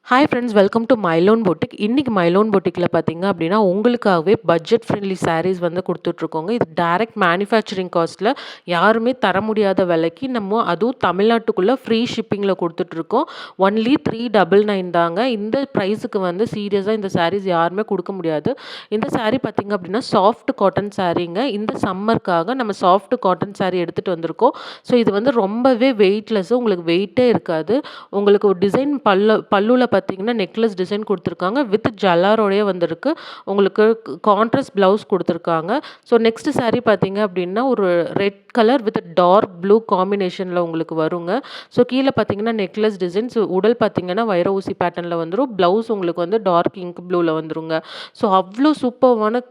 Hi friends, welcome to Mylon boutique. இன்றைக்கி Mylon பொட்டிக்கில் பார்த்தீங்க அப்படின்னா உங்களுக்காகவே பட்ஜெட் ஃப்ரெண்ட்லி சாரீஸ் வந்து கொடுத்துட்ருக்கோங்க. இது டைரக்ட் மேனுஃபேக்சரிங் காஸ்ட்டில் யாருமே தர முடியாத விலைக்கு நம்ம அதுவும் தமிழ்நாட்டுக்குள்ளே ஃப்ரீ ஷிப்பிங்கில் கொடுத்துட்ருக்கோம். ஒன்லி 399 தாங்க. இந்த ப்ரைஸுக்கு வந்து சீரியஸாக இந்த சாரீஸ் யாருமே கொடுக்க முடியாது. இந்த சாரீ பார்த்திங்க அப்படின்னா சாஃப்ட் காட்டன் சாரீங்க. இந்த சம்மருக்காக நம்ம சாஃப்ட் காட்டன் சாரீ எடுத்துகிட்டு வந்திருக்கோம். ஸோ இது வந்து ரொம்பவே வெயிட்லெஸ்ஸு, உங்களுக்கு வெயிட்டே இருக்காது. உங்களுக்கு ஒரு டிசைன் பல்லுவில் பார்த்தீங்கன்னா நெக்லஸ் டிசைன் கொடுத்துருக்காங்க. வித் ஜல்லாரோடயே வந்திருக்கு. உங்களுக்கு கான்ட்ராஸ்ட் ப்ளவுஸ் கொடுத்துருக்காங்க. ஸோ நெக்ஸ்ட் சாரீ பார்த்தீங்க அப்படின்னா ஒரு red colour with dark blue காம்பினேஷனில் உங்களுக்கு வருங்க. ஸோ கீழே பார்த்தீங்கன்னா நெக்லஸ் டிசைன்ஸ், உடல் பார்த்தீங்கன்னா வைர ஊசி பேட்டர்னில் வந்துடும். ப்ளவுஸ் உங்களுக்கு வந்து டார்க் இங்க் ப்ளூவில் வந்துருங்க. ஸோ அவ்வளோ சூப்பர்வான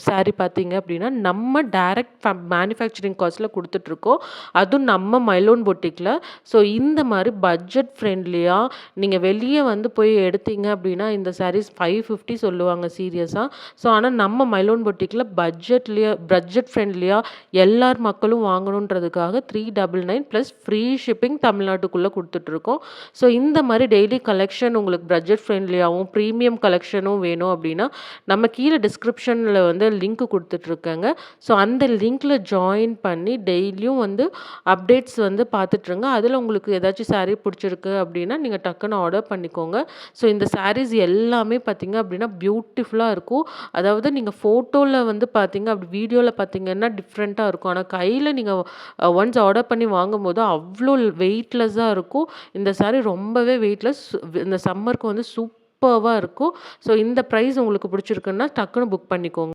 சாரீ பார்த்தீங்க அப்படின்னா நம்ம டைரக்ட் மேனுஃபேக்சரிங் காஸ்ட்டில் கொடுத்துட்ருக்கோம். அதுவும் நம்ம மைலோன் பொட்டிக்கில். ஸோ இந்த மாதிரி பட்ஜெட் ஃப்ரெண்ட்லியாக நீங்கள் வெளியே வந்து போய் எடுத்தீங்க அப்படின்னா இந்த சாரீஸ் 550 சொல்லுவாங்க சீரியஸாக. ஸோ ஆனால் நம்ம மைலோன் பொட்டிக்கில் பட்ஜெட் ஃப்ரெண்ட்லியாக எல்லார் மக்களும் வாங்கணுன்றதுக்காக 399 ப்ளஸ் ஃப்ரீ ஷிப்பிங் தமிழ்நாட்டுக்குள்ளே கொடுத்துட்ருக்கோம். ஸோ இந்த மாதிரி டெய்லி கலெக்ஷன் உங்களுக்கு பட்ஜெட் ஃப்ரெண்ட்லியாகவும் ப்ரீமியம் கலெக்ஷனும் வேணும் அப்படின்னா நம்ம கீழே டிஸ்கிரிப்ஷனில் வந்து லிங்க் கொடுத்துட்ருக்கேங்க. ஸோ அந்த லிங்க்கில் ஜாயின் பண்ணி டெய்லியும் வந்து அப்டேட்ஸ் வந்து பார்த்துட்ருங்க. அதில் உங்களுக்கு ஏதாச்சும் சாரீ பிடிச்சிருக்கு அப்படின்னா நீங்கள் டக்குன்னு ஆர்டர் பண்ணிக்கோங்க. ஸோ இந்த சாரீஸ் எல்லாமே பார்த்தீங்க அப்படின்னா பியூட்டிஃபுல்லாக இருக்கும். அதாவது நீங்கள் ஃபோட்டோவில் வந்து பார்த்தீங்க அப்படி வீடியோவில் பார்த்தீங்கன்னா டிஃப்ரெண்ட்டாக இருக்கும். ஆனால் கையில் நீங்கள் ஒன்ஸ் ஆர்டர் பண்ணி வாங்கும்போது அவ்வளோ வெயிட்லெஸ்ஸாக இருக்கும். இந்த சாரீ ரொம்பவே வெயிட்லெஸ். இந்த சம்மருக்கு வந்து சூப்பர்வாக இருக்கும். ஸோ இந்த ப்ரைஸ் உங்களுக்கு பிடிச்சிருக்குன்னா டக்குன்னு புக் பண்ணிக்கோங்க.